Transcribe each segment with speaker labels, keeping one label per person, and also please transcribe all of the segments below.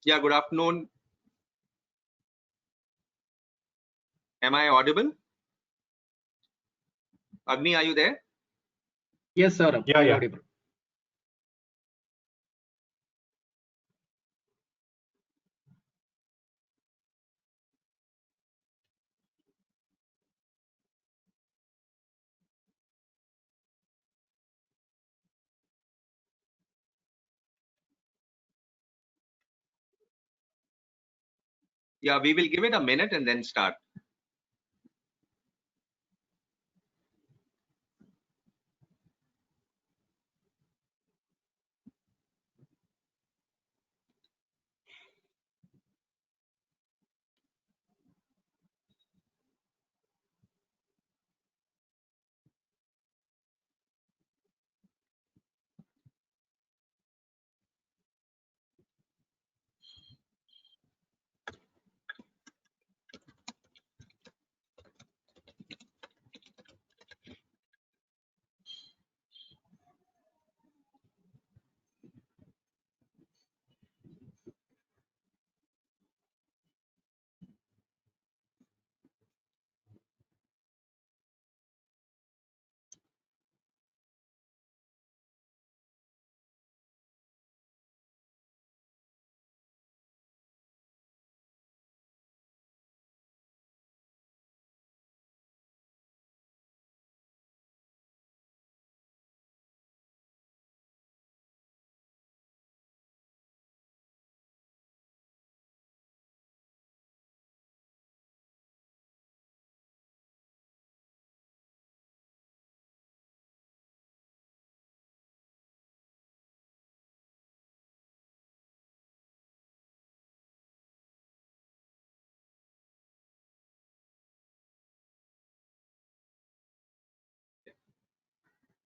Speaker 1: Yeah, good afternoon. Am I audible? Agni, are you there?
Speaker 2: Yes, sir.
Speaker 3: Yeah, yeah.
Speaker 2: Audible.
Speaker 1: Yeah, we will give it a minute and then start.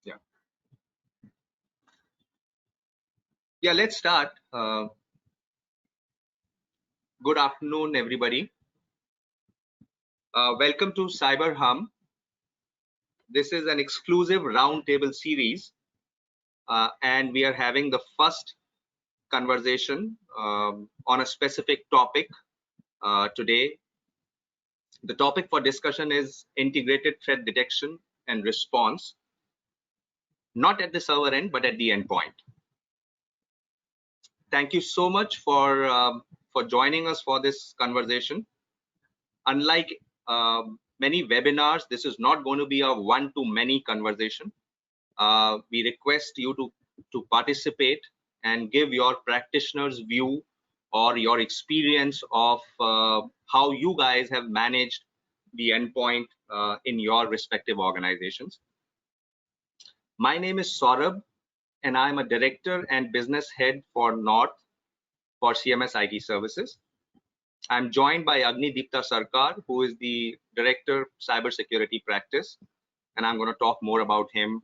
Speaker 1: Yeah. Yeah, let's start. Good afternoon, everybody. Welcome to CyberHum. This is an exclusive roundtable series, and we are having the first conversation on a specific topic today. The topic for discussion is integrated threat detection and response, not at the server end, but at the endpoint. Thank you so much for joining us for this conversation. Unlike many webinars, this is not going to be a one-to-many conversation. We request you to participate and give your practitioner's view or your experience of how you guys have managed the endpoint in your respective organizations. My name is Saurabh, and I'm a director and business head for North for CMS IT Services. I'm joined by Agnidipta Sarkar, who is the Director Cybersecurity Practice, and I'm going to talk more about him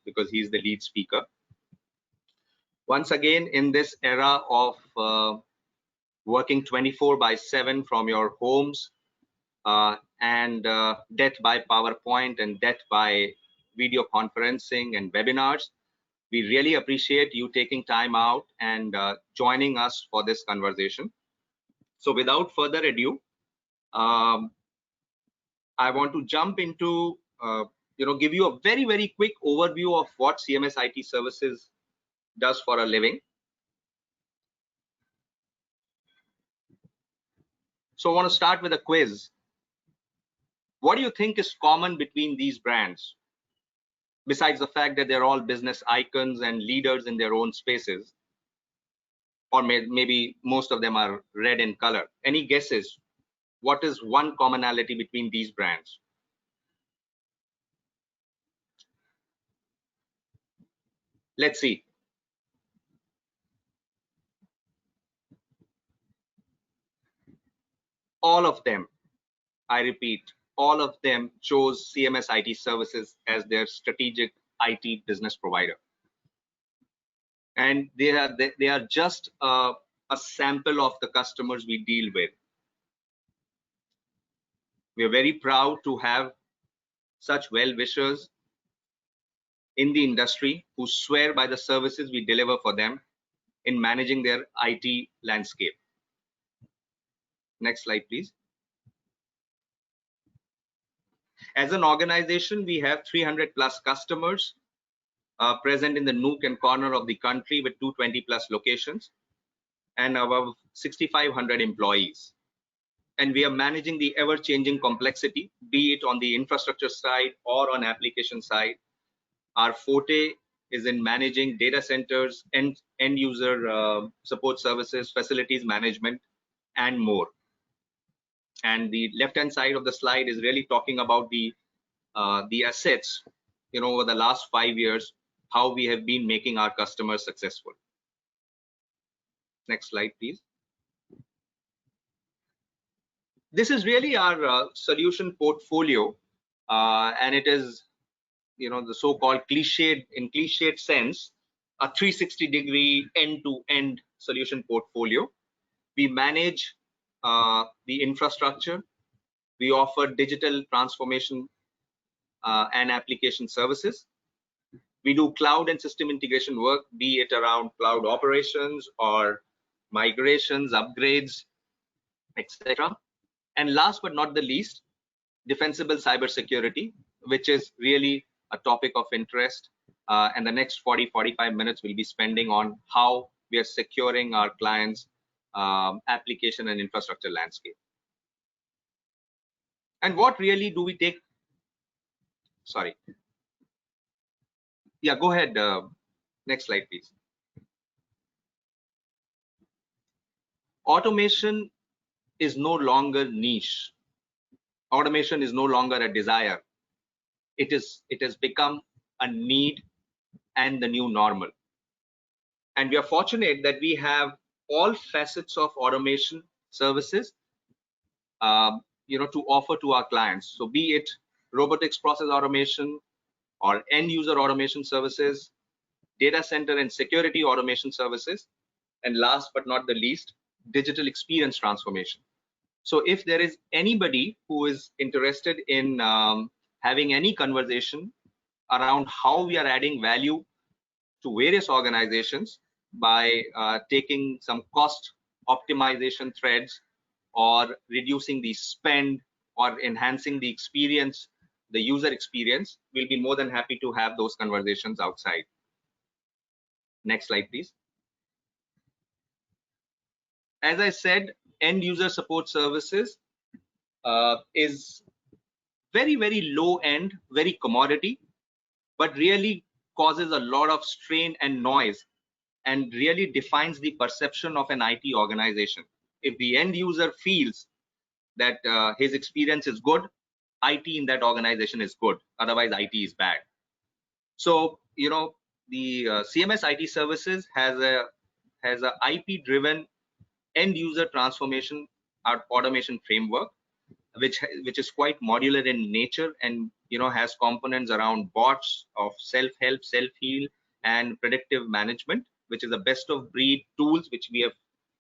Speaker 1: because he's the lead speaker. Once again, in this era of working 24/7 from your homes and death by PowerPoint and death by video conferencing and webinars, we really appreciate you taking time out and joining us for this conversation. So without further ado, I want to jump into, give you a very quick overview of what CMS IT Services does for a living. So I want to start with a quiz. What do you think is common between these brands? Besides the fact that they're all business icons and leaders in their own spaces, or maybe most of them are red in color. Any guesses? What is one commonality between these brands? Let's see. All of them, I repeat, all of them chose CMS IT Services as their strategic IT business provider. And they are just a sample of the customers we deal with. We are very proud to have such well-wishers in the industry who swear by the services we deliver for them in managing their IT landscape. Next slide, please. As an organization, we have 300 plus customers present in the nook and corner of the country with 220 plus locations and above 6,500 employees. And we are managing the ever-changing complexity, be it on the infrastructure side or on application side. Our forte is in managing data centers, end user support services, facilities management, and more. And the left-hand side of the slide is really talking about the assets, over the last 5 years, how we have been making our customers successful. Next slide, please. This is really our solution portfolio, and it is, the so-called cliched sense, a 360-degree end-to-end solution portfolio. We manage the infrastructure. We offer digital transformation and application services. We do cloud and system integration work, be it around cloud operations or migrations, upgrades, etc. And last but not the least, defensible cybersecurity, which is really a topic of interest. And the next 40-45 minutes we'll be spending on how we are securing our clients' application and infrastructure landscape. And what really do we take? Sorry. Yeah, go ahead. Next slide, please. Automation is no longer niche. Automation is no longer a desire. It has become a need and the new normal. And we are fortunate that we have all facets of automation services, to offer to our clients. So be it robotics process automation or end user automation services, data center and security automation services, and last but not the least, digital experience transformation. So if there is anybody who is interested in having any conversation around how we are adding value to various organizations by taking some cost optimization threads or reducing the spend or enhancing the experience, the user experience, we'll be more than happy to have those conversations outside. Next slide, please. As I said, end user support services is very, very low end, very commodity, but really causes a lot of strain and noise and really defines the perception of an IT organization. If the end user feels that his experience is good, IT in that organization is good, otherwise IT is bad. So, the CMS IT services has a IP driven end user transformation or automation framework, which is quite modular in nature and has components around bots of self-help, self-heal, and predictive management, which is the best of breed tools which we have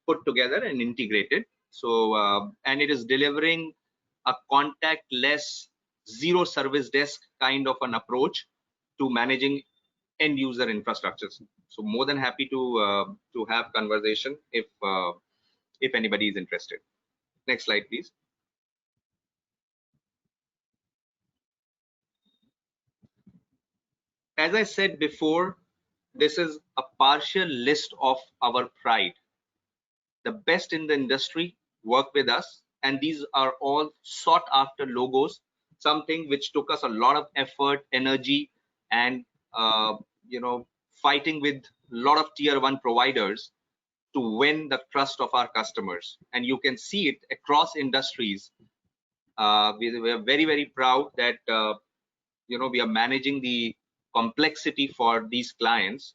Speaker 1: put together and integrated. So and it is delivering a contactless zero service desk kind of an approach to managing end user infrastructures. So more than happy to have conversation if anybody is interested. Next slide, please. As I said before, this is a partial list of our pride. The best in the industry work with us, and these are all sought after logos, something which took us a lot of effort, energy, and fighting with a lot of tier 1 providers to win the trust of our customers. And you can see it across industries. We are very, very proud that we are managing the complexity for these clients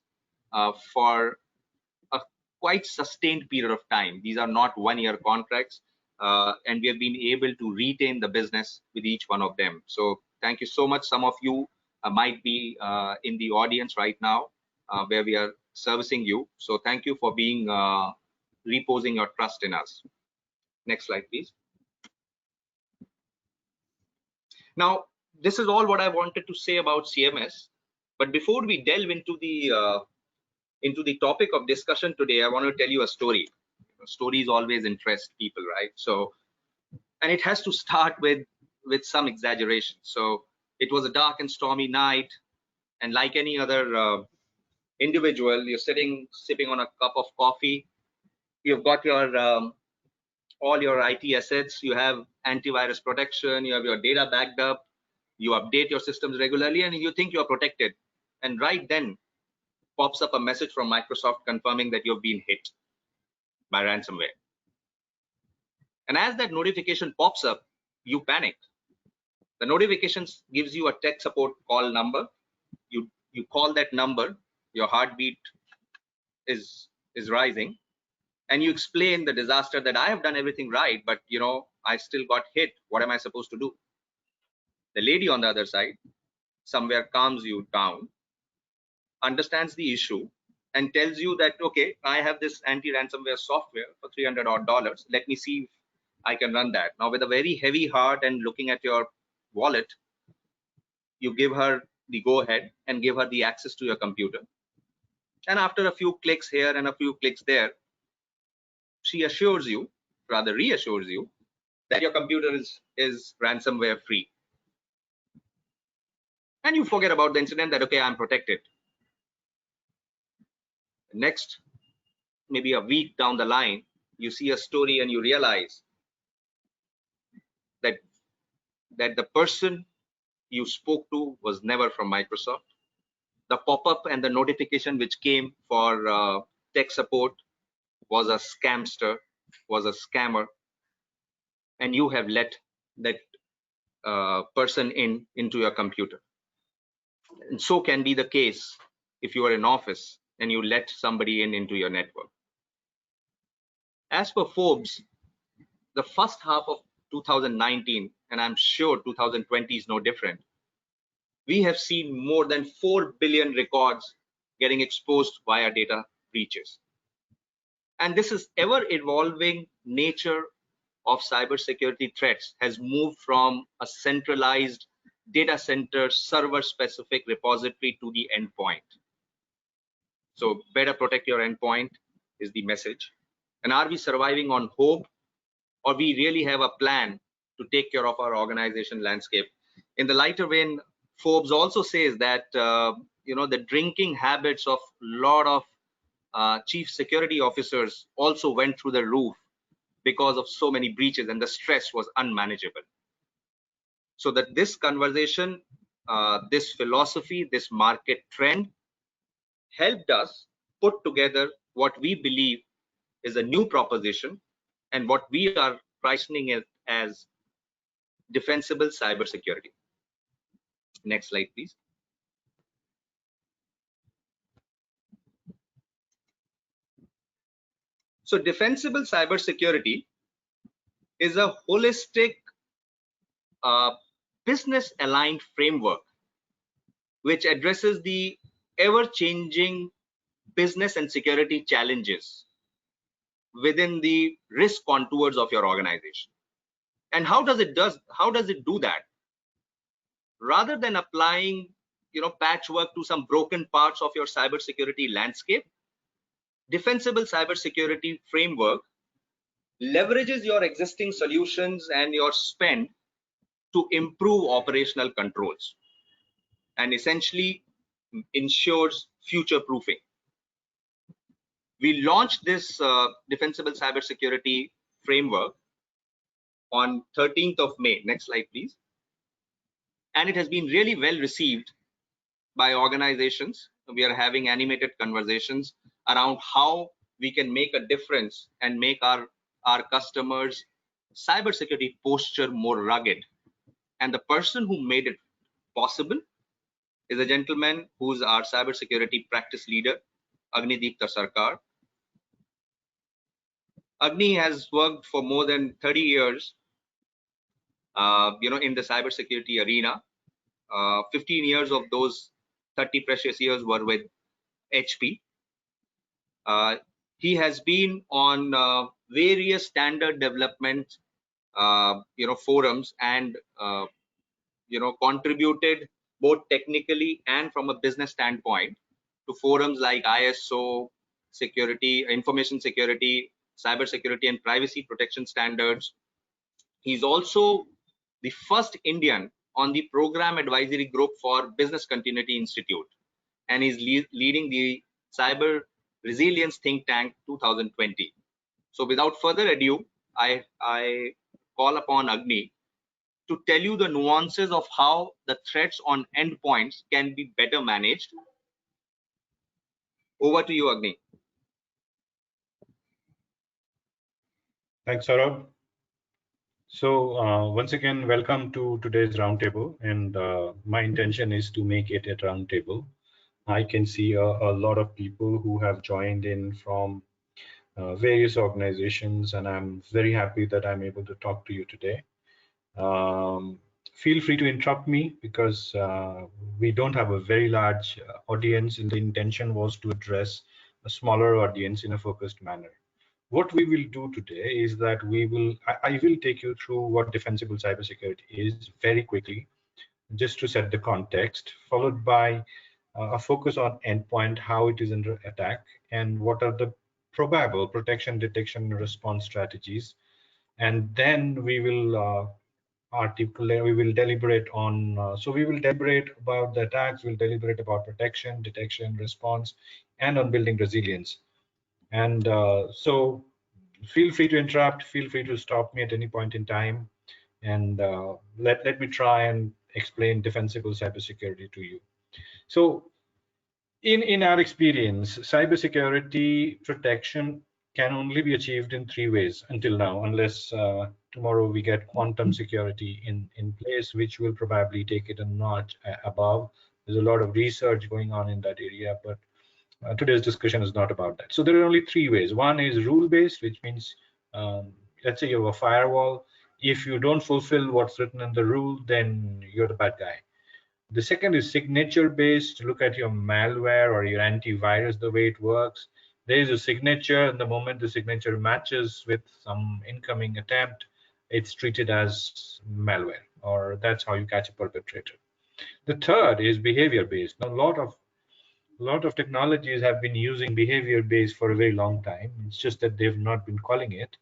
Speaker 1: for a quite sustained period of time. These are not one-year contracts, and we have been able to retain the business with each one of them. So thank you so much. Some of you might be in the audience right now where we are servicing you. So thank you for being reposing your trust in us. Next slide, please. Now, this is all what I wanted to say about CMS. But before we delve into the into the topic of discussion today, I want to tell you a story. Stories always interest people, right? So, and it has to start with some exaggeration. So it was a dark and stormy night, and like any other individual, you're sitting sipping on a cup of coffee. You've got your all your IT assets. You have antivirus protection. You have your data backed up. You update your systems regularly, and you think you're protected. And right then pops up a message from Microsoft confirming that you've been hit by ransomware. And as that notification pops up, you panic. The notifications gives you a tech support call number. You call that number. Your heartbeat is rising, and you explain the disaster that I have done everything right, but I still got hit. What am I supposed to do? The lady on the other side somewhere calms you down, understands the issue, and tells you that, okay, I have this anti-ransomware software for $300 odd. Let me see if I can run that. Now, with a very heavy heart and looking at your wallet, you give her the go ahead and give her the access to your computer. And after a few clicks here and a few clicks there, she assures you, rather reassures you, that your computer is ransomware free. And you forget about the incident that, okay, I'm protected. Next, maybe a week down the line, you see a story and you realize that the person you spoke to was never from Microsoft. The pop-up and the notification which came for tech support was a scamster, was a scammer, and you have let that person into your computer. And so can be the case if you are in office and you let somebody into your network. As per Forbes, the first half of 2019, and I'm sure 2020 is no different, we have seen more than 4 billion records getting exposed via data breaches. And this is ever evolving nature of cybersecurity threats has moved from a centralized data center server specific repository to the endpoint. So better protect your endpoint is the message. And are we surviving on hope, or we really have a plan to take care of our organization landscape? In the lighter vein, Forbes also says that the drinking habits of a lot of chief security officers also went through the roof because of so many breaches, and the stress was unmanageable. So that this conversation, this philosophy, this market trend helped us put together what we believe is a new proposition and what we are pricing it as defensible cybersecurity. Next slide, please. So defensible cybersecurity is a holistic business aligned framework which addresses the ever-changing business and security challenges within the risk contours of your organization. And how does it do that? Rather than applying patchwork to some broken parts of your cybersecurity landscape, defensible cybersecurity framework leverages your existing solutions and your spend to improve operational controls and essentially ensures future proofing. We launched this defensible cybersecurity framework on 13th of May. Next slide, please. And it has been really well received by organizations. We are having animated conversations around how we can make a difference and make our customers' cybersecurity posture more rugged. And the person who made it possible is a gentleman who's our cybersecurity practice leader, Agnidipta Sarkar. Agni has worked for more than 30 years, in the cybersecurity arena. 15 years of those 30 precious years were with HP. He has been on various standard development, forums and contributed both technically and from a business standpoint to forums like ISO, security, information security, cybersecurity, and privacy protection standards. He's also the first Indian on the program advisory group for Business Continuity Institute, and he's leading the Cyber Resilience Think Tank 2020. So without further ado, I call upon Agni to tell you the nuances of how the threats on endpoints can be better managed. Over to you, Agni.
Speaker 3: Thanks, Saurabh. So once again, welcome to today's roundtable, and my intention is to make it a roundtable. I can see a lot of people who have joined in from various organizations, and I'm very happy that I'm able to talk to you today. Feel free to interrupt me because we don't have a very large audience, and the intention was to address a smaller audience in a focused manner. What we will do today is that I will take you through what defensible cybersecurity is very quickly, just to set the context, followed by a focus on endpoint, how it is under attack, and what are the probable protection, detection, and response strategies. And then we will articulate, we will deliberate on, so we will deliberate about the attacks, we'll deliberate about protection, detection, response, and on building resilience. And so feel free to interrupt, feel free to stop me at any point in time, and let me try and explain defensible cybersecurity to you. So in our experience, cybersecurity protection can only be achieved in 3 ways until now, unless tomorrow we get quantum security in place, which will probably take it a notch above. There's a lot of research going on in that area, but today's discussion is not about that. So there are only 3 ways. One is rule-based, which means, let's say you have a firewall. If you don't fulfill what's written in the rule, then you're the bad guy. The second is signature-based. Look at your malware or your antivirus, the way it works. There is a signature, and the moment the signature matches with some incoming attempt, it's treated as malware, or that's how you catch a perpetrator. The third is behavior-based. Now, a lot of technologies have been using behavior-based for a very long time. It's just that they've not been calling it.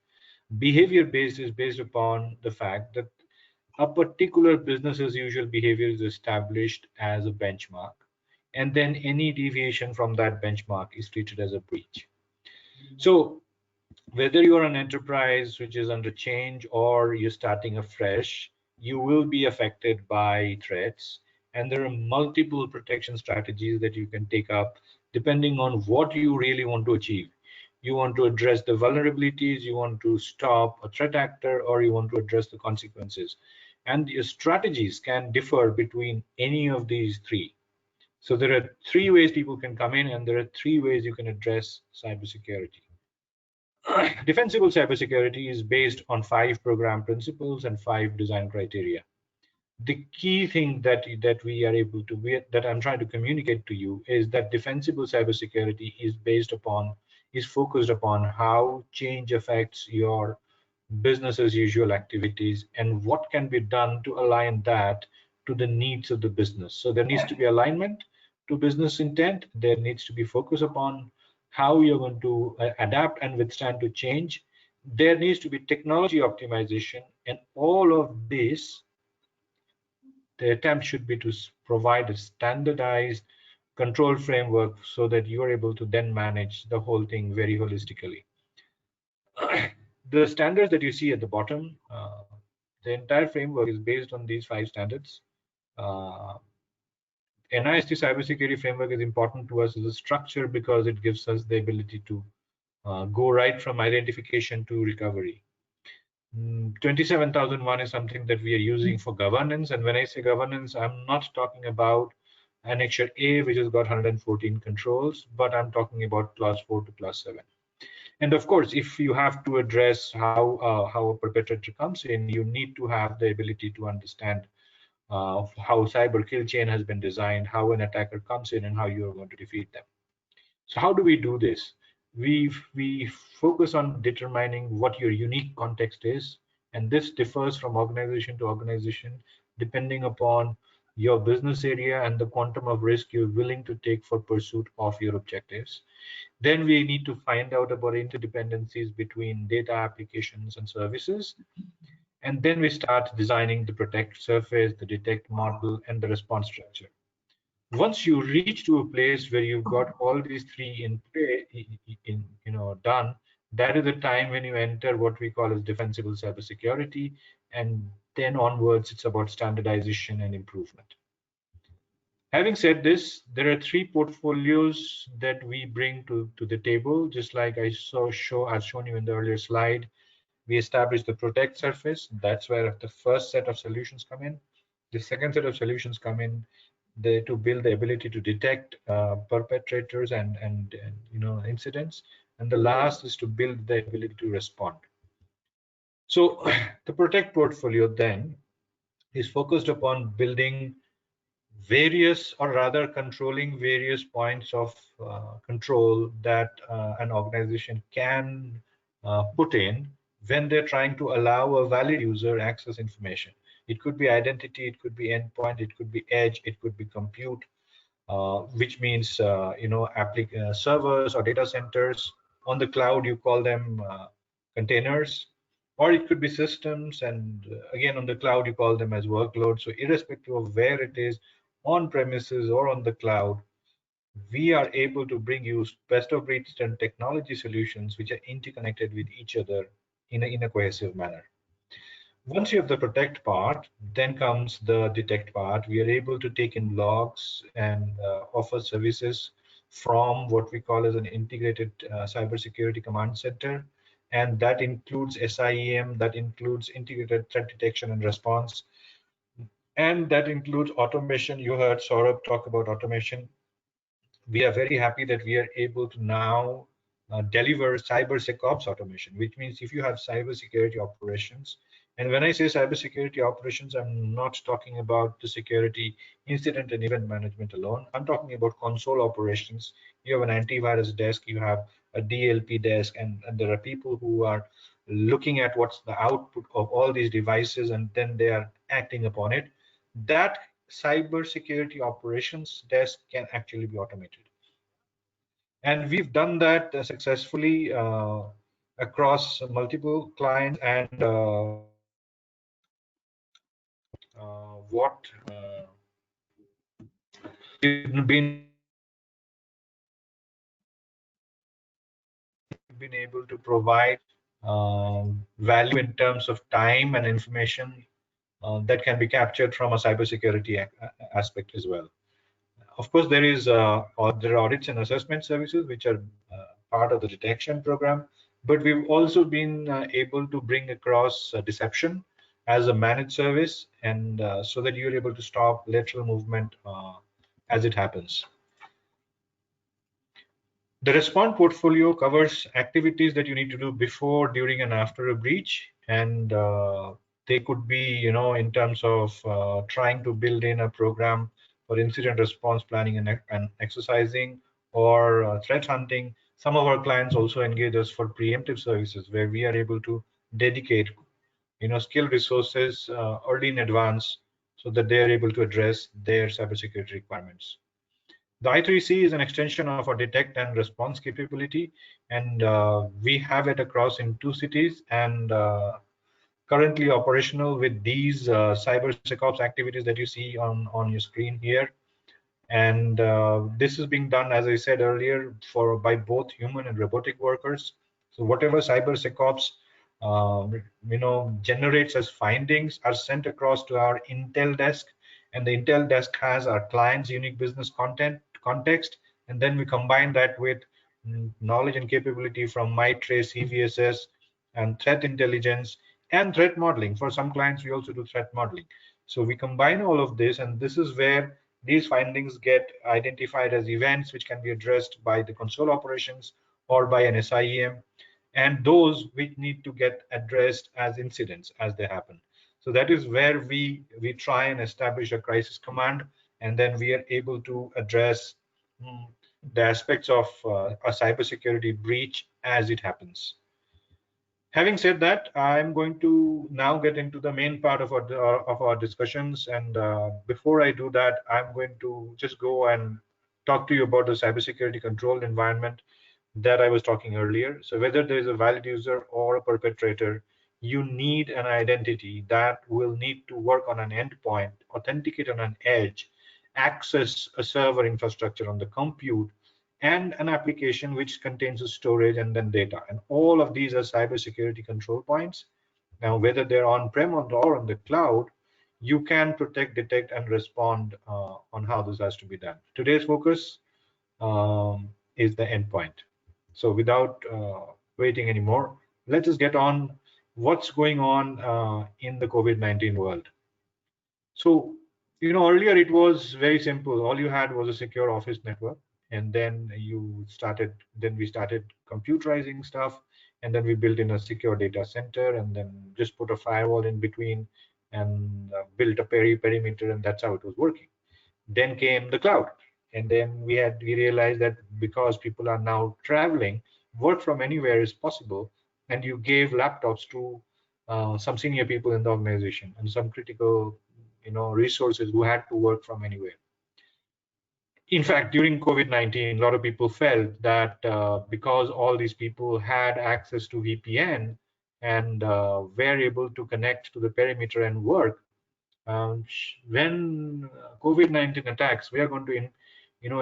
Speaker 3: Behavior-based is based upon the fact that a particular business as usual behavior is established as a benchmark, and then any deviation from that benchmark is treated as a breach. So whether you're an enterprise which is under change or you're starting afresh, you will be affected by threats, and there are multiple protection strategies that you can take up depending on what you really want to achieve. You want to address the vulnerabilities, you want to stop a threat actor, or you want to address the consequences. And your strategies can differ between any of these 3. So there are 3 ways people can come in, and there are 3 ways you can address cybersecurity. Defensible cybersecurity is based on 5 program principles and 5 design criteria. The key thing that we are able to, that I'm trying to communicate to you, is that defensible cybersecurity is focused upon how change affects your business as usual activities and what can be done to align that to the needs of the business. So there needs to be alignment to business intent. There needs to be focus upon how you're going to adapt and withstand to change. There needs to be technology optimization, and all of this, the attempt should be to provide a standardized control framework so that you are able to then manage the whole thing very holistically. The standards that you see at the bottom, the entire framework is based on these 5 standards. NIST cybersecurity framework is important to us as a structure because it gives us the ability to go right from identification to recovery. 27001 is something that we are using for governance, and when I say governance, I'm not talking about Annexure A, which has got 114 controls, but I'm talking about clause 4 to clause 7. And of course, if you have to address how a perpetrator comes in, you need to have the ability to understand how cyber kill chain has been designed, how an attacker comes in, and how you are going to defeat them. So how do we do this? We focus on determining what your unique context is, and this differs from organization to organization depending upon your business area, and the quantum of risk you're willing to take for pursuit of your objectives. Then we need to find out about interdependencies between data applications and services. And then we start designing the protect surface, the detect model, and the response structure. Once you reach to a place where you've got all these three in play, done, that is the time when you enter what we call as defensible cybersecurity, and then onwards it's about standardization and improvement. Having said this, there are three portfolios that we bring to the table, just like I've shown you in the earlier slide. We establish the protect surface. That's where the first set of solutions come in. The second set of solutions come in to build the ability to detect perpetrators and incidents. And the last is to build the ability to respond. So the protect portfolio then is focused upon building various, or rather controlling various points of control that an organization can put in when they're trying to allow a valid user access information. It could be identity, it could be endpoint, it could be edge, it could be compute, which means servers or data centers. On the cloud, you call them containers, or it could be systems, and again on the cloud you call them as workloads. So irrespective of where it is, on premises or on the cloud, we are able to bring you best of breed and technology solutions which are interconnected with each other in a cohesive manner. Once you have the protect part, then comes the detect part. We are able to take in logs and offer services from what we call as an integrated cybersecurity command center. And that includes SIEM, that includes integrated threat detection and response, and that includes automation. You heard Saurabh talk about automation. We are very happy that we are able to now deliver cybersecOps automation, which means if you have cybersecurity operations, and when I say cybersecurity operations, I'm not talking about the security incident and event management alone. I'm talking about console operations. You have an antivirus desk, you have a DLP desk, and there are people who are looking at what's the output of all these devices, and then they are acting upon it. That cybersecurity operations desk can actually be automated. And we've done that successfully across multiple clients. And what we've been able to provide value in terms of time and information that can be captured from a cybersecurity aspect as well. Of course, there are audits and assessment services which are part of the detection program, but we've also been able to bring across deception as a managed service, and so that you're able to stop lateral movement as it happens. The respond portfolio covers activities that you need to do before, during, and after a breach, and they could be, in terms of trying to build in a program for incident response planning and exercising, or threat hunting. Some of our clients also engage us for preemptive services, where we are able to dedicate, skilled resources early in advance, so that they are able to address their cybersecurity requirements. The I3C is an extension of our detect and response capability, and we have it across in 2 cities, and currently operational with these CyberSecOps activities that you see on your screen here. And this is being done, as I said earlier, by both human and robotic workers. So whatever CyberSecOps generates as findings are sent across to our Intel desk, and the Intel desk has our client's unique business context, and then we combine that with knowledge and capability from MyTrace, CVSS, and threat intelligence and threat modeling. For some clients, we also do threat modeling. So we combine all of this, and this is where these findings get identified as events which can be addressed by the console operations or by an SIEM, and those which need to get addressed as incidents as they happen. So that is where we try and establish a crisis command, and then we are able to address the aspects of a cybersecurity breach as it happens. Having said that, I'm going to now get into the main part of our discussions. And before I do that, I'm going to just go and talk to you about the cybersecurity controlled environment that I was talking earlier. So whether there is a valid user or a perpetrator, you need an identity that will need to work on an endpoint, authenticate on an edge, access a server infrastructure on the compute, and an application which contains a storage and then data. And all of these are cybersecurity control points. Now, whether they're on-prem or on the cloud, you can protect, detect, and respond on how this has to be done. Today's focus is the endpoint. So without waiting anymore, let us get on what's going on in the COVID-19 world. So, earlier it was very simple. All you had was a secure office network, and then we started computerizing stuff, and then we built in a secure data center, and then just put a firewall in between, and built a perimeter, and that's how it was working. Then came the cloud, and then we realized that because people are now traveling, work from anywhere is possible, and you gave laptops to some senior people in the organization and some critical resources who had to work from anywhere. In fact, during COVID-19, a lot of people felt that because all these people had access to VPN and were able to connect to the perimeter and work, when COVID-19 attacks, we are going to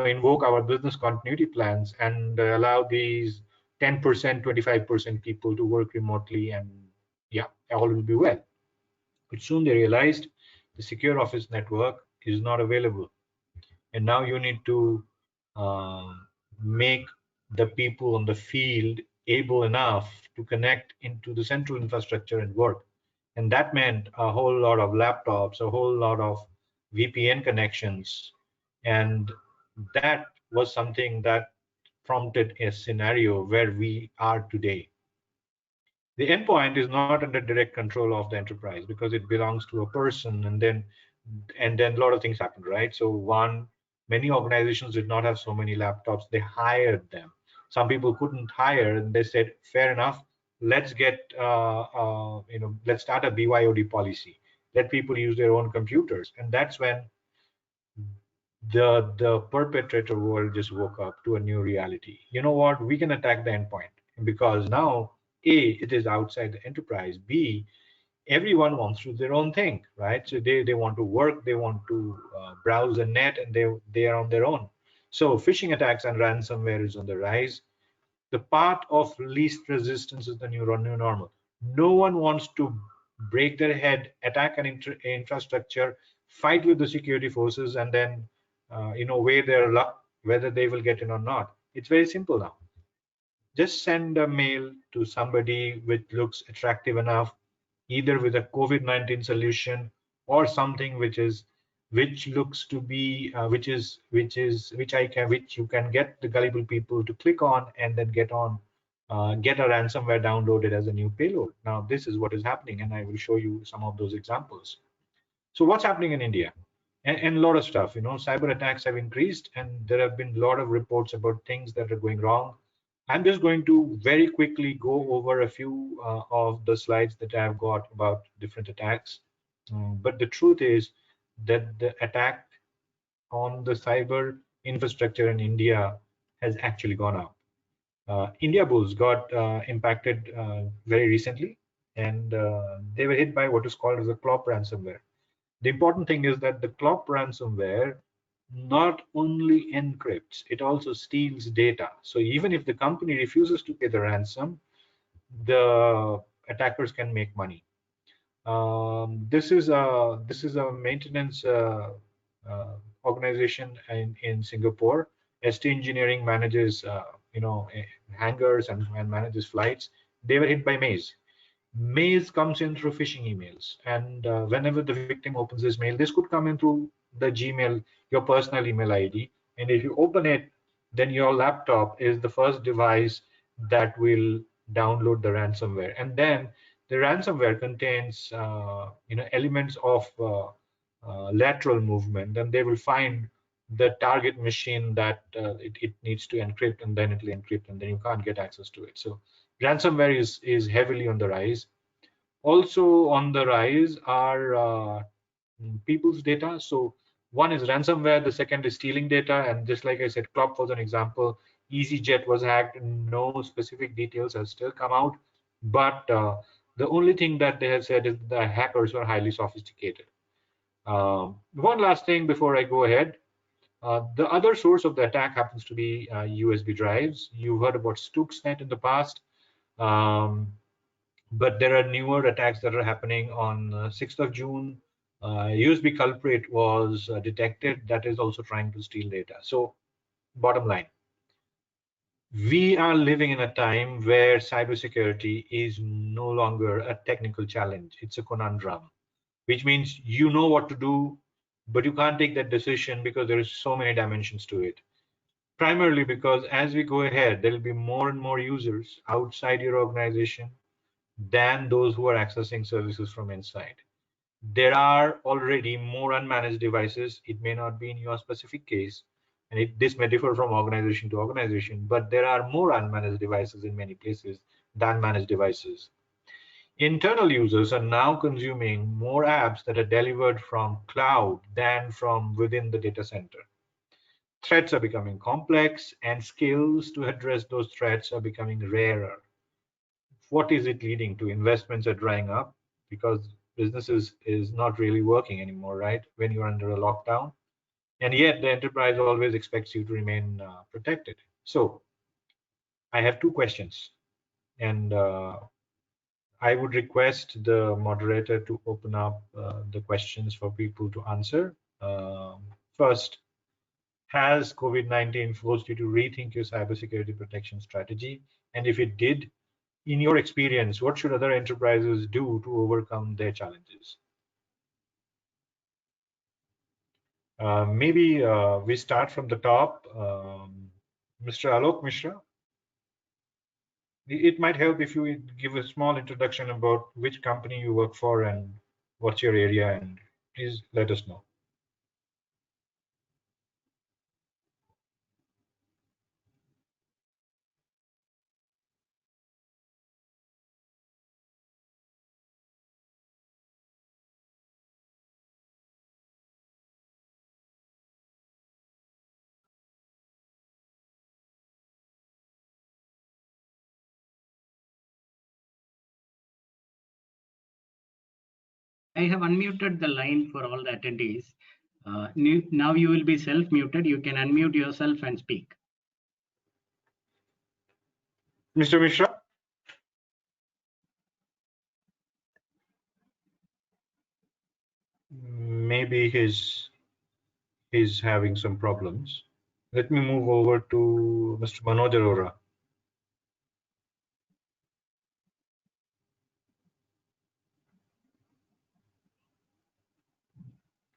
Speaker 3: invoke our business continuity plans and allow these 10%, 25% people to work remotely, and yeah, all will be well. But soon they realized the secure office network is not available, and now you need to make the people on the field able enough to connect into the central infrastructure and work. And that meant a whole lot of laptops, a whole lot of VPN connections. And that was something that prompted a scenario where we are today. The endpoint is not under direct control of the enterprise because it belongs to a person, and then a lot of things happened, right? So many organizations did not have so many laptops. They hired them. Some people couldn't hire, and they said, fair enough, let's let's start a BYOD policy. Let people use their own computers. And that's when the perpetrator world just woke up to a new reality. You know what? We can attack the endpoint because now, A, it is outside the enterprise. B, everyone wants to do their own thing, right? So they want to work, they want to browse the net, and they are on their own. So phishing attacks and ransomware is on the rise. The path of least resistance is the new normal. No one wants to break their head, attack an infrastructure, fight with the security forces, and then weigh their luck whether they will get in or not. It's very simple now. Just send a mail to somebody which looks attractive enough, either with a COVID-19 solution or something which looks to be which you can get the gullible people to click on and then get a ransomware downloaded as a new payload. Now this is what is happening, and I will show you some of those examples. So what's happening in India? And a lot of stuff, cyber attacks have increased, and there have been a lot of reports about things that are going wrong. I'm just going to very quickly go over a few of the slides that I've got about different attacks. But the truth is that the attack on the cyber infrastructure in India has actually gone up. India Bulls got impacted very recently, and they were hit by what is called as a CLOP ransomware. The important thing is that the CLOP ransomware not only encrypts, it also steals data. So even if the company refuses to pay the ransom, the attackers can make money. This is a maintenance organization in Singapore. ST Engineering manages hangars and manages flights. They were hit by Maze. Maze comes in through phishing emails, and whenever the victim opens this mail, this could come in through the Gmail, your personal email ID, and if you open it, then your laptop is the first device that will download the ransomware. And then the ransomware contains elements of lateral movement, and they will find the target machine that it needs to encrypt, and then it will encrypt, and then you can't get access to it. So Ransomware is heavily on the rise. Also on the rise are people's data. So one is ransomware, the second is stealing data, and just like I said, Klopp was an example. EasyJet was hacked. No specific details have still come out, but the only thing that they have said is the hackers were highly sophisticated. One last thing before I go ahead. The other source of the attack happens to be USB drives. You heard about Stuxnet in the past. But there are newer attacks that are happening on 6th of June. USB culprit was detected that is also trying to steal data. So bottom line, we are living in a time where cybersecurity is no longer a technical challenge. It's a conundrum, which means you know what to do, but you can't take that decision because there is so many dimensions to it. Primarily because as we go ahead, there will be more and more users outside your organization than those who are accessing services from inside. There are already more unmanaged devices. It may not be in your specific case, and this may differ from organization to organization, but there are more unmanaged devices in many places than managed devices. Internal users are now consuming more apps that are delivered from cloud than from within the data center. Threats are becoming complex, and skills to address those threats are becoming rarer. What is it leading to? Investments are drying up because businesses is not really working anymore, right? When you're under a lockdown, and yet the enterprise always expects you to remain protected. So I have two questions, and I would request the moderator to open up the questions for people to answer. First, has COVID-19 forced you to rethink your cybersecurity protection strategy? And if it did, in your experience, what should other enterprises do to overcome their challenges? Maybe we start from the top. Mr. Alok Mishra. It might help if you give a small introduction about which company you work for and what's your area, and please let us know.
Speaker 2: I have unmuted the line for all the attendees. Now you will be self-muted. You can unmute yourself and speak.
Speaker 3: Mr. Mishra? Maybe he's having some problems. Let me move over to Mr. Manoj Arora.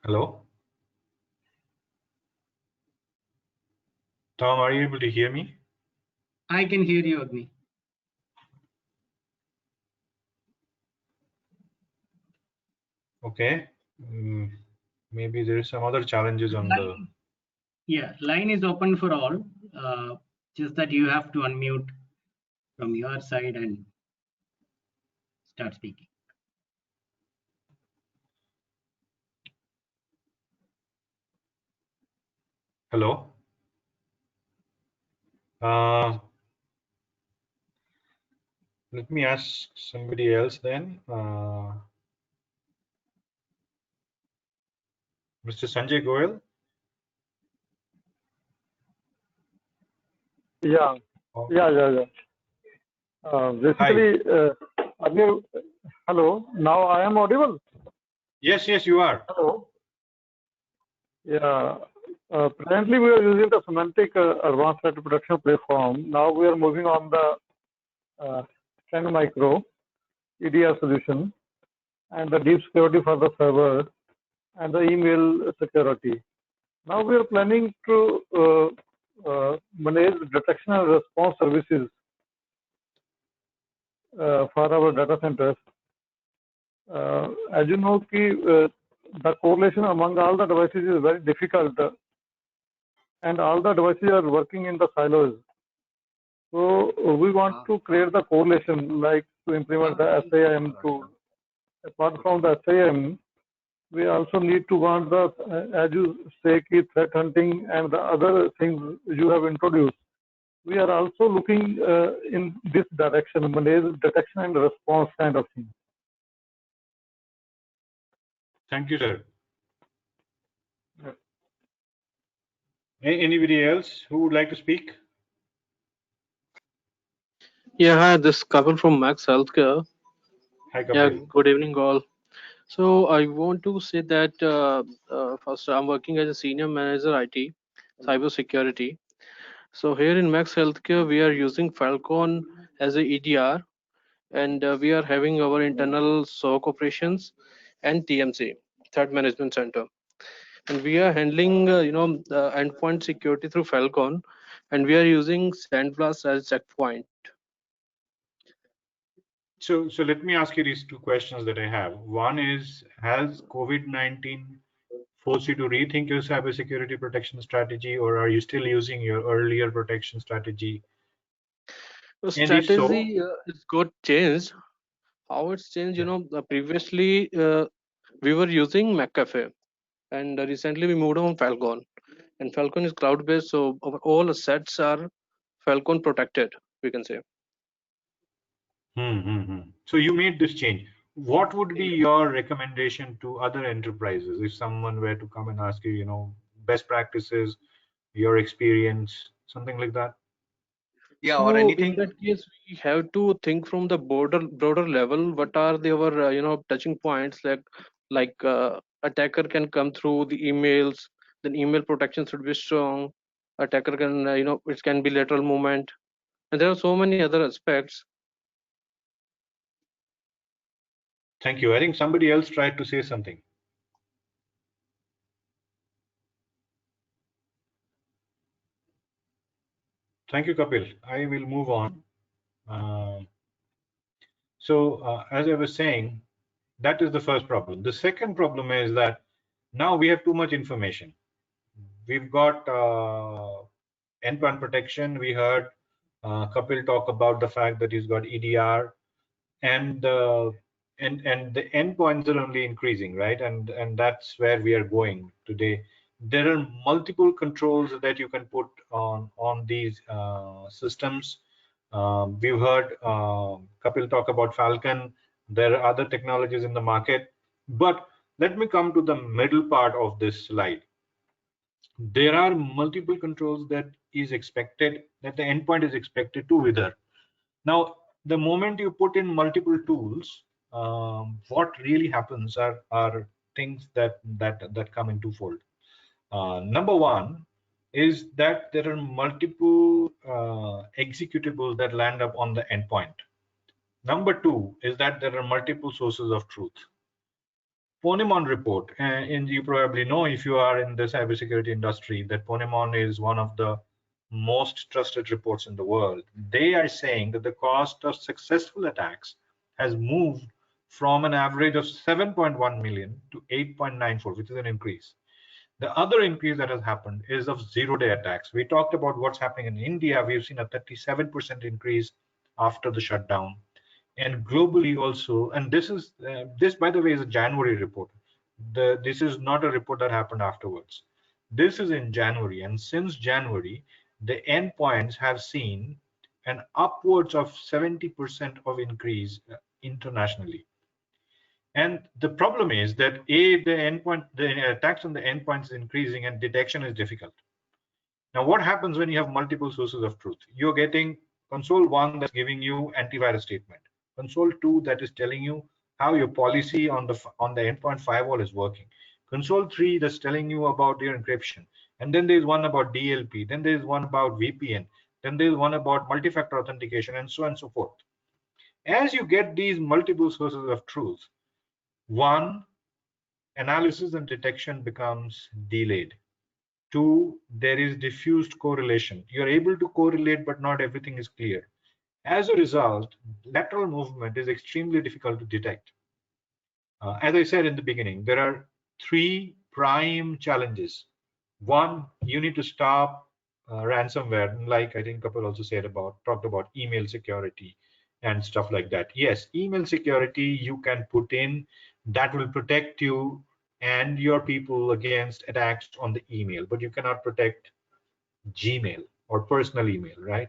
Speaker 3: Hello? Tom, are you able to hear me?
Speaker 2: I can hear you, Agni.
Speaker 3: Okay. Maybe there is some other challenges on the...
Speaker 2: Yeah, line is open for all. Just that you have to unmute from your side and start speaking.
Speaker 3: Hello? Let me ask somebody else then. Mr. Sanjay Goyal?
Speaker 4: Yeah. Basically, hello. Now I am audible.
Speaker 3: Yes, you are.
Speaker 4: Hello. Yeah. Presently, we are using the semantic advanced threat protection platform. Now we are moving on the 10 micro EDR solution and the deep security for the server and the email security. Now we are planning to manage detection and response services for our data centers. As you know, the correlation among all the devices is very difficult, and all the devices are working in the silos. So we want to create the correlation, like to implement the SIM tool. Apart from the SIM, we also need to want the, as you say, key threat hunting and the other things you have introduced. We are also looking in this direction, manage detection and response kind of thing.
Speaker 3: Thank you, sir. Anybody else who would like to speak?
Speaker 5: Yeah, hi, this is Kapil from Max Healthcare.
Speaker 3: Hi,
Speaker 5: Yeah,
Speaker 3: Kapil.
Speaker 5: good evening, all. So I want to say that first, I'm working as a senior manager IT, cybersecurity. So here in Max Healthcare, we are using Falcon as a EDR, and we are having our internal SOC operations and TMC, Threat Management Center, and we are handling the endpoint security through Falcon, and we are using Sandblast as checkpoint.
Speaker 3: So let me ask you these two questions that I have. One is, has COVID-19 forced you to rethink your cybersecurity protection strategy, or are you still using your earlier protection strategy?
Speaker 5: The
Speaker 3: And if so,
Speaker 5: strategy is got changed. How it's changed, previously we were using McAfee, and recently we moved on Falcon. And Falcon is cloud-based, so our all assets are Falcon protected, we can say.
Speaker 3: So you made this change. What would be your recommendation to other enterprises if someone were to come and ask you, best practices, your experience, something like that?
Speaker 1: Yeah,
Speaker 5: So
Speaker 1: or
Speaker 5: in
Speaker 1: anything.
Speaker 5: that case, we have to think from the broader level. What are our touching points? Like attacker can come through the emails. Then email protection should be strong. Attacker can it can be lateral movement, and there are so many other aspects.
Speaker 3: Thank you. I think somebody else tried to say something. Thank you, Kapil. I will move on. As I was saying, that is the first problem. The second problem is that now we have too much information. We've got endpoint protection. We heard Kapil talk about the fact that he's got EDR, and the endpoints are only increasing, right? And that's where we are going today. There are multiple controls that you can put on these systems. We've heard Kapil talk about Falcon. There are other technologies in the market, but let me come to the middle part of this slide. There are multiple controls that the endpoint is expected to wither. Now, the moment you put in multiple tools, what really happens are things that come in twofold. Number one is that there are multiple executables that land up on the endpoint. Number two is that there are multiple sources of truth. Ponemon report, and you probably know if you are in the cybersecurity industry that Ponemon is one of the most trusted reports in the world. They are saying that the cost of successful attacks has moved from an average of 7.1 million to 8.94, which is an increase. The other increase that has happened is of zero-day attacks. We talked about what's happening in India. We've seen a 37% increase after the shutdown. And globally also, and this by the way is a January report. This is not a report that happened afterwards. This is in January, and since January, the endpoints have seen an upwards of 70% of increase internationally. And the problem is that the attacks on the endpoints is increasing and detection is difficult. Now, what happens when you have multiple sources of truth? You're getting console 1 that's giving you antivirus statement, console 2 that is telling you how your policy on the endpoint firewall is working, console 3 that's telling you about your encryption, and then there's one about DLP, then there's one about VPN, then there's one about multi-factor authentication, and so on and so forth. As you get these multiple sources of truth, one, analysis and detection becomes delayed. Two, there is diffused correlation. You're able to correlate, but not everything is clear. As a result, lateral movement is extremely difficult to detect. As I said in the beginning, there are three prime challenges. One, you need to stop ransomware, like I think Kapil also talked about email security and stuff like that. Yes, email security you can put in, that will protect you and your people against attacks on the email, but you cannot protect Gmail or personal email, right?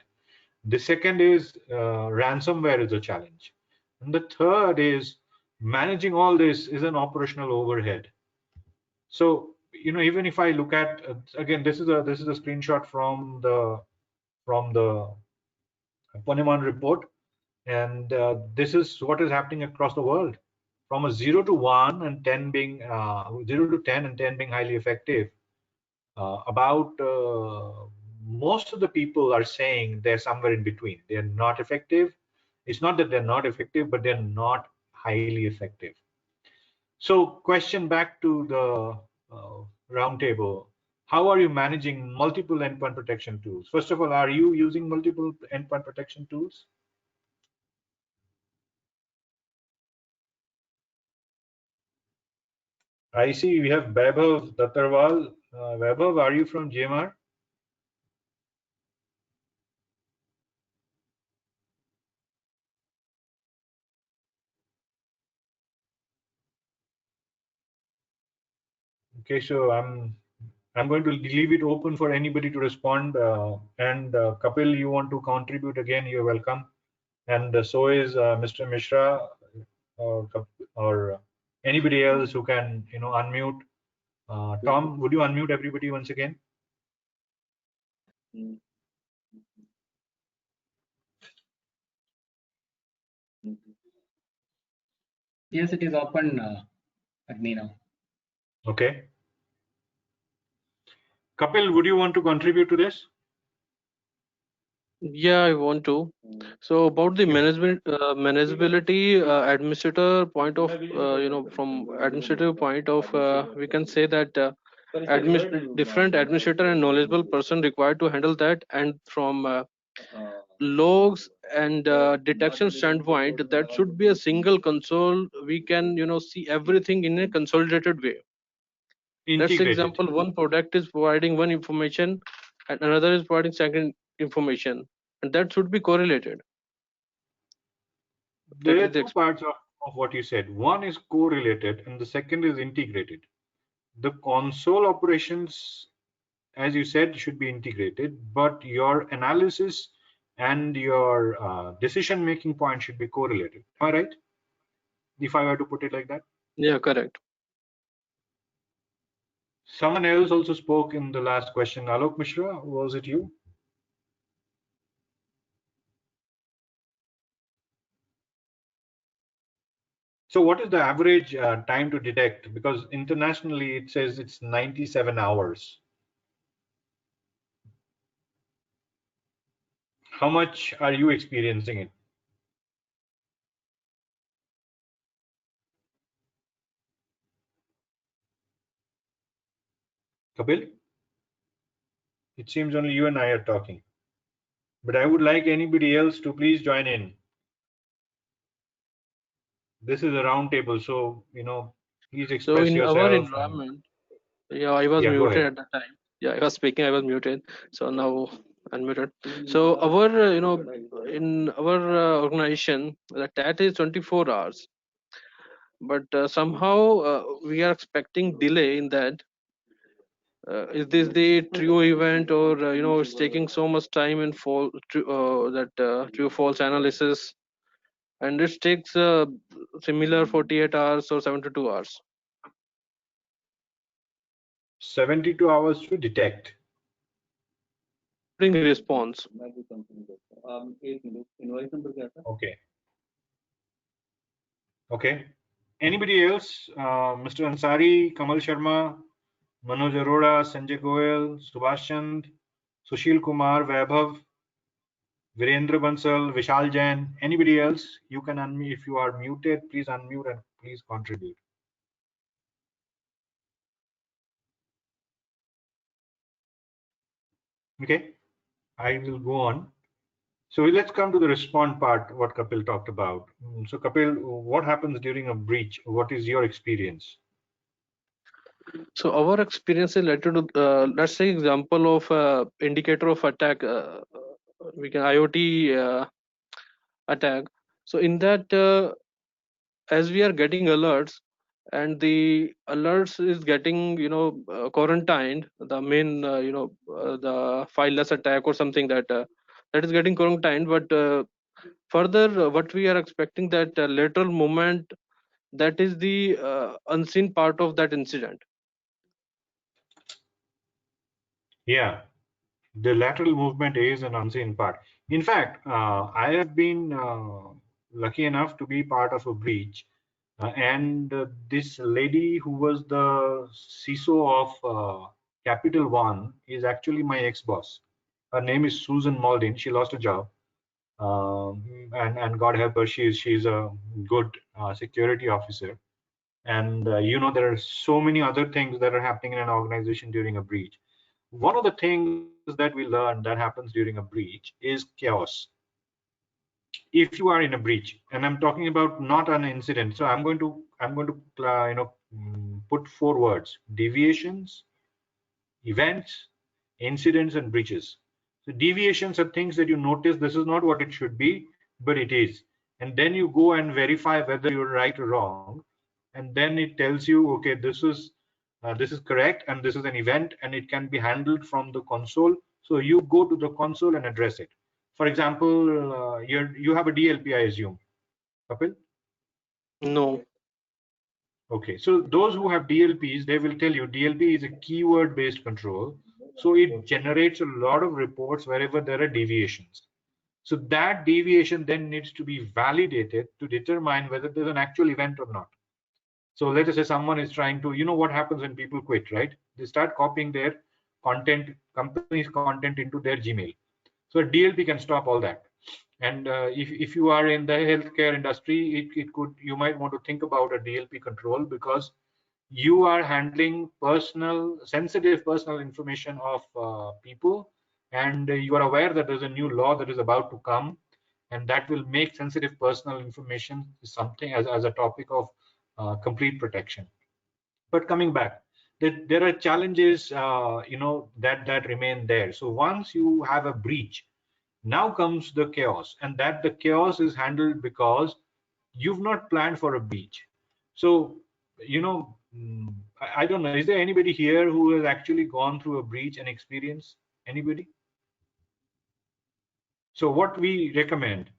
Speaker 3: The second is ransomware is a challenge. And the third is managing all this is an operational overhead. So, even if I look at, again, this is a screenshot from the Ponemon report, and this is what is happening across the world. From a 0 to 1 and 10 being 0 to 10 and 10 being highly effective, about most of the people are saying they're somewhere in between. They're not effective. It's not that they're not effective, but they're not highly effective. So, question back to the roundtable. How are you managing multiple endpoint protection tools? First of all, are you using multiple endpoint protection tools? I see we have Vaibhav Dattarwal. Vaibhav, are you from GMR? Okay, so I'm going to leave it open for anybody to respond. And Kapil, you want to contribute again? You're welcome. And so is Mr. Mishra or anybody else who can, unmute. Tom, would you unmute everybody once again?
Speaker 2: Yes, it is open, Agni now.
Speaker 3: Okay. Kapil, would you want to contribute to this?
Speaker 5: Yeah, I want to. So about the manageability, administrator point of, from administrative point of, we can say that different administrator and knowledgeable person required to handle that, and from logs and detection standpoint, that should be a single console. We can, see everything in a consolidated way. Let's say
Speaker 3: Integrated.
Speaker 5: example, one product is providing one information and another is providing second information, and that should be correlated.
Speaker 3: There are two parts of what you said. One is correlated and the second is integrated. The console operations, as you said, should be integrated, but your analysis and your decision-making point should be correlated. Am I right? If I were to put it like that?
Speaker 5: Yeah, correct.
Speaker 3: Someone else also spoke in the last question. Alok Mishra, was it you? So what is the average time to detect? Because internationally it says it's 97 hours. How much are you experiencing it? Kapil? It seems only you and I are talking. But I would like anybody else to please join in. This is a round table, so please express
Speaker 5: So in
Speaker 3: yourself.
Speaker 5: our environment, yeah, I was muted at that time. Yeah, I was speaking, I was muted. So now unmuted. So our, in our organization, the TAT is 24 hours. But somehow we are expecting delay in that. Is this the true event, or it's taking so much time in true false analysis, and it takes similar 48 hours or 72 hours.
Speaker 3: 72 hours to detect.
Speaker 5: Bring response.
Speaker 3: Okay. Okay. Anybody else? Mr. Ansari, Kamal Sharma, Manoj Arora, Sanjay Goyal, Subhash Chand, Sushil Kumar, Vaibhav, Virendra Bansal, Vishal Jain. Anybody else? You can unmute. If you are muted, please unmute and please contribute. Okay, I will go on. So let's come to the respond part, what Kapil talked about. So Kapil, what happens during a breach? What is your experience?
Speaker 5: So our experience is related to, let's take example of indicator of attack. We can IoT attack. So in that, as we are getting alerts, and the alerts is getting quarantined, the main the fileless attack or something that that is getting quarantined. But further, what we are expecting that lateral movement, that is the unseen part of that incident.
Speaker 3: Yeah, the lateral movement is an unseen part. In fact, I have been lucky enough to be part of a breach, and this lady who was the CISO of Capital One is actually my ex-boss. Her name is Susan Maldin. She lost a job, and God help her, she's a good security officer. And there are so many other things that are happening in an organization during a breach. One of the things that we learned that happens during a breach is chaos. If you are in a breach, and I'm talking about not an incident, so I'm going to put 4 words: deviations, events, incidents, and breaches. So deviations are things that you notice this is not what it should be, but it is, and then you go and verify whether you're right or wrong, and then it tells you, okay, this is correct, and this is an event, and it can be handled from the console. So you go to the console and address it. For example, you have a DLP, I assume, Kapil?
Speaker 5: No.
Speaker 3: Okay, so those who have DLPs, they will tell you DLP is a keyword-based control. So it generates a lot of reports wherever there are deviations. So that deviation then needs to be validated to determine whether there's an actual event or not. So let us say someone is trying to, what happens when people quit, right? They start copying their content, company's content into their Gmail. So a DLP can stop all that. And if you are in the healthcare industry, you might want to think about a DLP control, because you are handling sensitive personal information of people, and you are aware that there's a new law that is about to come, and that will make sensitive personal information something as a topic of complete protection. But coming back, there are challenges that remain there. So once you have a breach, now comes the chaos, and that the chaos is handled because you've not planned for a breach. So I don't know, is there anybody here who has actually gone through a breach and experience? Anybody? So what we recommend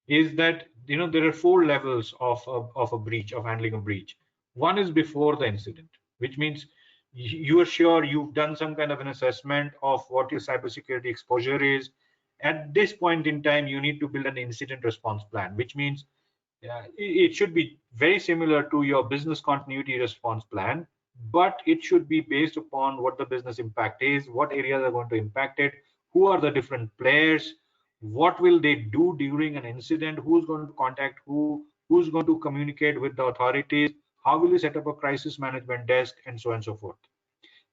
Speaker 3: is that there are 4 levels of a breach, of handling a breach. One is before the incident, which means you are sure you've done some kind of an assessment of what your cybersecurity exposure is. At this point in time, you need to build an incident response plan, which means it should be very similar to your business continuity response plan, but it should be based upon what the business impact is, what areas are going to impact it, who are the different players, what will they do during an incident, who's going to contact who's going to communicate with the authorities, how will you set up a crisis management desk, and so on and so forth.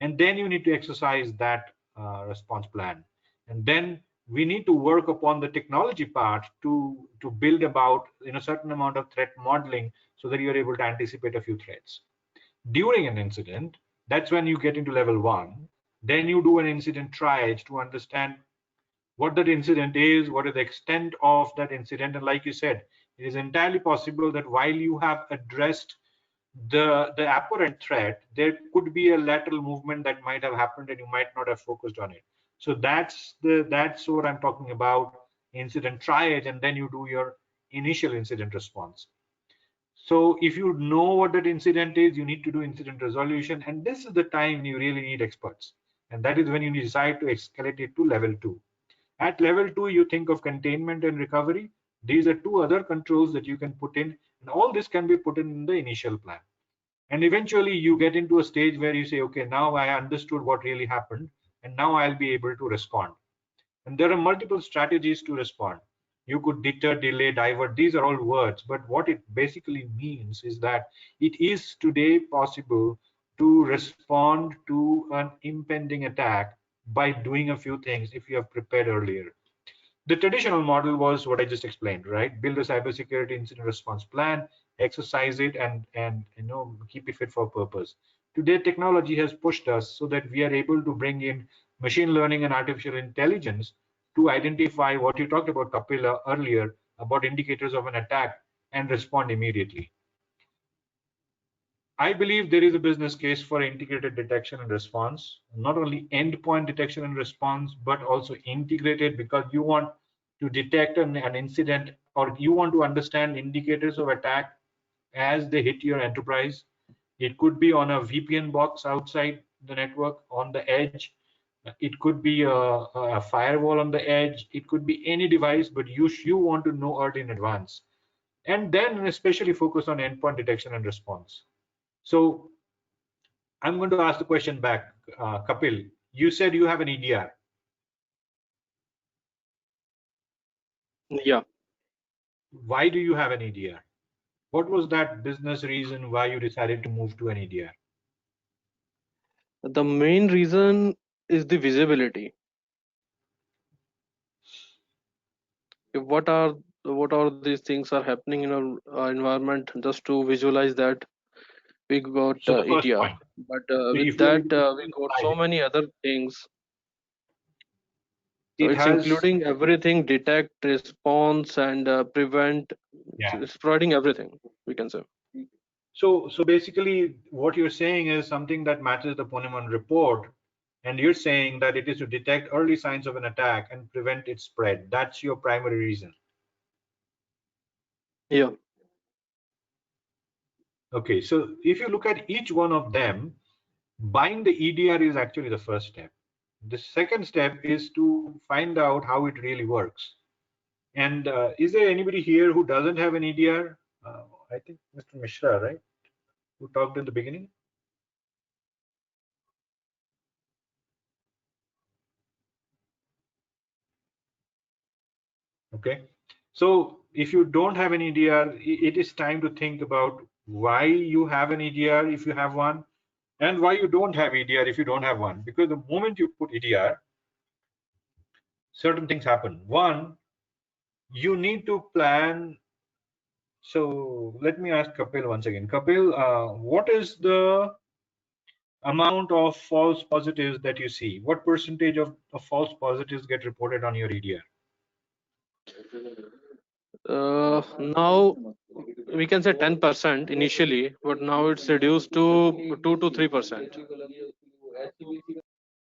Speaker 3: And then you need to exercise that response plan. And then we need to work upon the technology part to build about a certain amount of threat modeling, so that you're able to anticipate a few threats. During an incident, that's when you get into level 1. Then you do an incident triage to understand what that incident is, what is the extent of that incident. And like you said, it is entirely possible that while you have addressed the apparent threat, there could be a lateral movement that might have happened and you might not have focused on it. So that's what I'm talking about, incident triage, and then you do your initial incident response. So if you know what that incident is, you need to do incident resolution, and this is the time you really need experts, and that is when you decide to escalate it to level 2. At level 2, you think of containment and recovery. These are 2 other controls that you can put in, and all this can be put in the initial plan. And eventually you get into a stage where you say, okay, now I understood what really happened, and now I'll be able to respond. And there are multiple strategies to respond. You could deter, delay, divert. These are all words, but what it basically means is that it is today possible to respond to an impending attack by doing a few things if you have prepared earlier. The traditional model was what I just explained, right? Build a cybersecurity incident response plan, exercise it, and keep it fit for purpose. Today, technology has pushed us so that we are able to bring in machine learning and artificial intelligence to identify what you talked about, Kapila, earlier, about indicators of an attack and respond immediately. I believe there is a business case for integrated detection and response, not only endpoint detection and response, but also integrated, because you want to detect an incident, or you want to understand indicators of attack as they hit your enterprise. It could be on a VPN box outside the network, on the edge. It could be a firewall on the edge. It could be any device, but you want to know early in advance. And then especially focus on endpoint detection and response. So I'm going to ask the question back. Kapil, you said you have an EDR.
Speaker 5: Yeah.
Speaker 3: Why do you have an EDR? What was that business reason why you decided to move to an EDR?
Speaker 5: The main reason is the visibility. What are these things are happening in our environment, just to visualize that we got
Speaker 3: So the first
Speaker 5: EDR,
Speaker 3: point.
Speaker 5: but
Speaker 3: So
Speaker 5: with
Speaker 3: if you are
Speaker 5: that
Speaker 3: able to
Speaker 5: we got
Speaker 3: quantify
Speaker 5: so
Speaker 3: it,
Speaker 5: many other things. So
Speaker 3: it
Speaker 5: it's
Speaker 3: has,
Speaker 5: including everything: detect, response, and prevent.
Speaker 3: yeah.
Speaker 5: It's providing everything, we can say.
Speaker 3: So basically what you're saying is something that matches the Ponemon report, and you're saying that it is to detect early signs of an attack and prevent its spread. That's your primary reason.
Speaker 5: Yeah.
Speaker 3: Okay, so if you look at each one of them, buying the EDR is actually the first step. The second step is to find out how it really works. And is there anybody here who doesn't have an EDR? I think Mr. Mishra, right? Who talked in the beginning? Okay. So if you don't have an EDR, it is time to think about why you have an EDR if you have one, and why you don't have EDR if you don't have one. Because the moment you put EDR, certain things happen. One, you need to plan. So let me ask Kapil once again. Kapil, what is the amount of false positives that you see? What percentage of false positives get reported on your EDR?
Speaker 5: Now we can say 10% initially, but now it's reduced to 2 to 3%.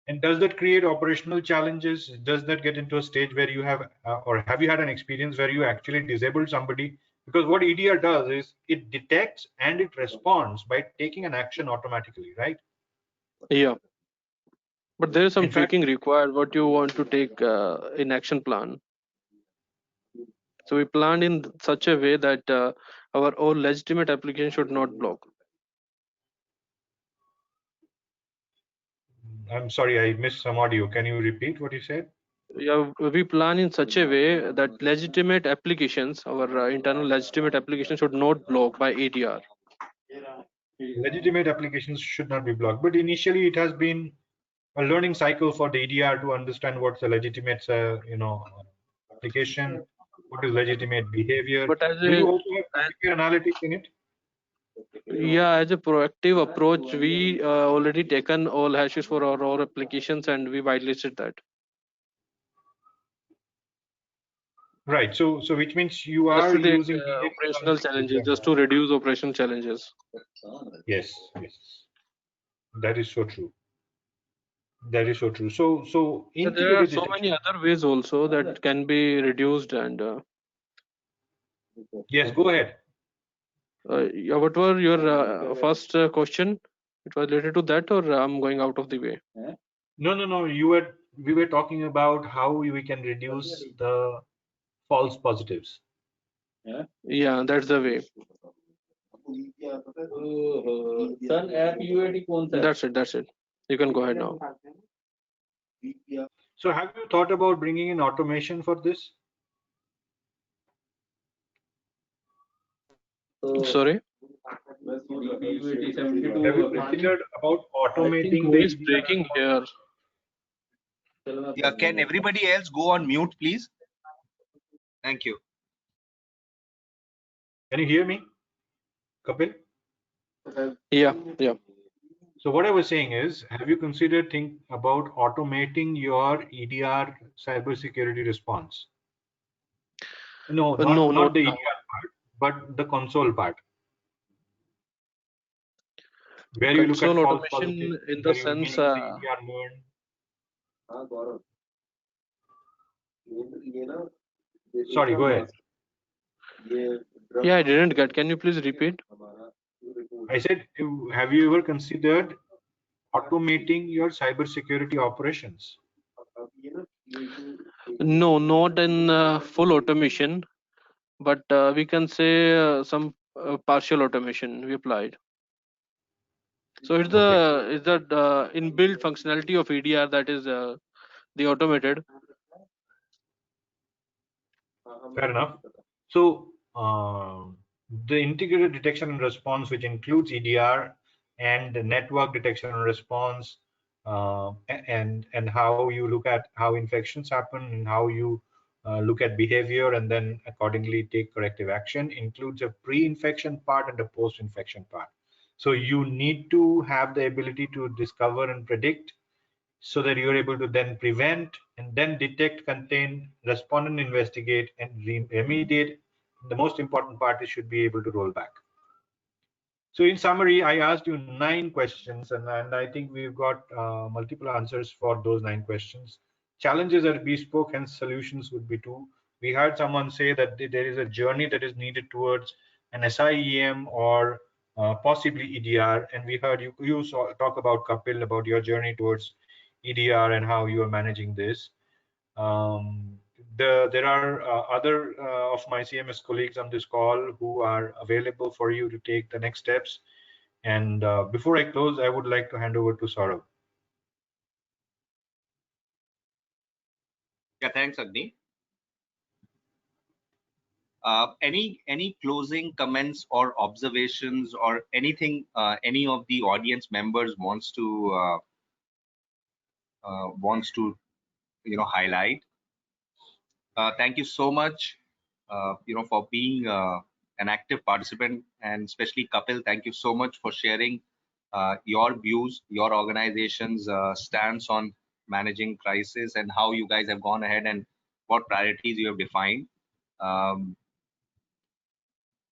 Speaker 3: And does that create operational challenges? Does that get into a stage where you have, or have you had an experience where you actually disabled somebody? Because what EDR does is it detects and it responds by taking an action automatically, right?
Speaker 5: Yeah, but there is some
Speaker 3: In fact,
Speaker 5: tweaking required. What you want to take in action plan. So we planned in such a way that our all legitimate application should not block.
Speaker 3: I'm sorry, I missed some audio. Can you repeat what you said?
Speaker 5: Yeah, we plan in such a way that legitimate applications, our internal legitimate application, should not block by EDR.
Speaker 3: Legitimate applications should not be blocked, but initially it has been a learning cycle for the EDR to understand what's a legitimate, application, what is legitimate behavior.
Speaker 5: But as
Speaker 3: Do you
Speaker 5: a
Speaker 3: also have behavior analytics in it?
Speaker 5: yeah, as a proactive approach, we already taken all hashes for our all applications and we whitelisted that.
Speaker 3: Right. So which means you
Speaker 5: Just
Speaker 3: are
Speaker 5: to take
Speaker 3: using behavior
Speaker 5: operational
Speaker 3: analytics as
Speaker 5: challenges,
Speaker 3: well.
Speaker 5: just to reduce operational challenges.
Speaker 3: Yes, yes, that is so true. That is so true. So
Speaker 5: But there are
Speaker 3: integrated
Speaker 5: so many
Speaker 3: detection.
Speaker 5: other ways also that can be reduced. And
Speaker 3: Yes, go ahead.
Speaker 5: yeah, what were your first question? It was related to that, or I'm going out of the way?
Speaker 3: No. We were talking about how we can reduce the false positives.
Speaker 5: Yeah, that's the way. That's it. You can go ahead now.
Speaker 3: So have you thought about bringing in automation for this?
Speaker 5: Sorry?
Speaker 3: Have you considered about automating the
Speaker 5: Who is
Speaker 3: EDR
Speaker 5: breaking
Speaker 3: response?
Speaker 5: here?
Speaker 1: Yeah, can everybody else go on mute, please? Thank you.
Speaker 3: Can you hear me, Kapil?
Speaker 5: Yeah.
Speaker 3: So what I was saying is, have you considered think about automating your EDR cybersecurity response? No,
Speaker 5: No,
Speaker 3: not
Speaker 5: not
Speaker 3: the
Speaker 5: now.
Speaker 3: EDR part, but the console part, where you look at
Speaker 5: Console
Speaker 3: false
Speaker 5: automation
Speaker 3: positives,
Speaker 5: in the
Speaker 3: where you
Speaker 5: sense,
Speaker 3: make the EDR learn. Sorry, go ahead.
Speaker 5: yeah, I didn't get. Can you please repeat?
Speaker 3: I said, have you ever considered automating your cybersecurity operations?
Speaker 5: No, not in full automation, but we can say some partial automation we applied. So it's the inbuilt functionality of EDR that is the automated.
Speaker 3: Fair enough. So the integrated detection and response, which includes EDR and the network detection and response, and how you look at how infections happen and how you look at behavior and then accordingly take corrective action, includes a pre-infection part and a post-infection part. So you need to have the ability to discover and predict, so that you're able to then prevent and then detect, contain, respond and investigate and remediate. The most important part is should be able to roll back. So in summary, I asked you 9 questions, and I think we've got multiple answers for those 9 questions. Challenges are bespoke, hence solutions would be 2. We heard someone say that there is a journey that is needed towards an SIEM or possibly EDR, and we heard you talk about, Kapil, about your journey towards EDR and how you are managing this. There are other of my CMS colleagues on this call who are available for you to take the next steps. And before I close, I would like to hand over to Saurabh.
Speaker 1: Yeah, thanks, Agni. Any closing comments or observations or anything any of the audience members wants to highlight? Thank you so much, for being an active participant, and especially Kapil, thank you so much for sharing your views, your organization's stance on managing crisis, and how you guys have gone ahead and what priorities you have defined.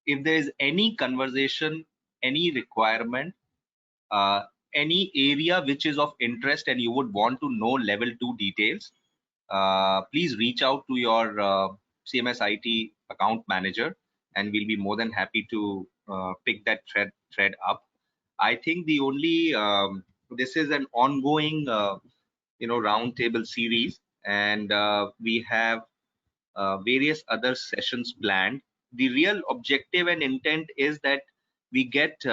Speaker 1: If there is any conversation, any requirement, uh, any area which is of interest and you would want to know level 2 details, please reach out to your CMS IT account manager, and we'll be more than happy to pick that thread up. I think the only this is an ongoing roundtable series, and we have various other sessions planned. The real objective and intent is that we get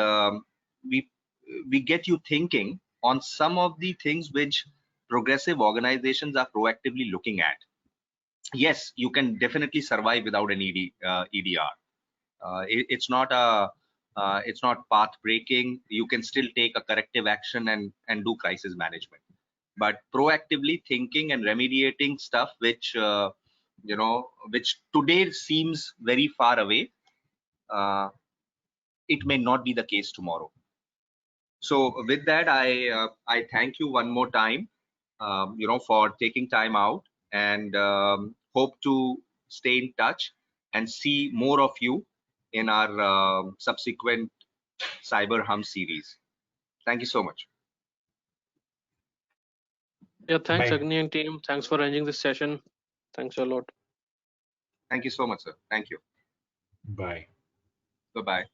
Speaker 1: we get you thinking on some of the things which progressive organizations are proactively looking at. Yes, you can definitely survive without an EDR. It's not path breaking. You can still take a corrective action and do crisis management. But proactively thinking and remediating stuff which which today seems very far away, it may not be the case tomorrow. So with that, I thank you one more time, for taking time out, and hope to stay in touch and see more of you in our subsequent CyberHum series. Thank you so much.
Speaker 5: Yeah, thanks,
Speaker 3: Bye.
Speaker 5: Agni and team. Thanks for arranging this session. Thanks a lot.
Speaker 1: Thank you so much, sir. Thank you.
Speaker 3: Bye.
Speaker 1: Bye-bye.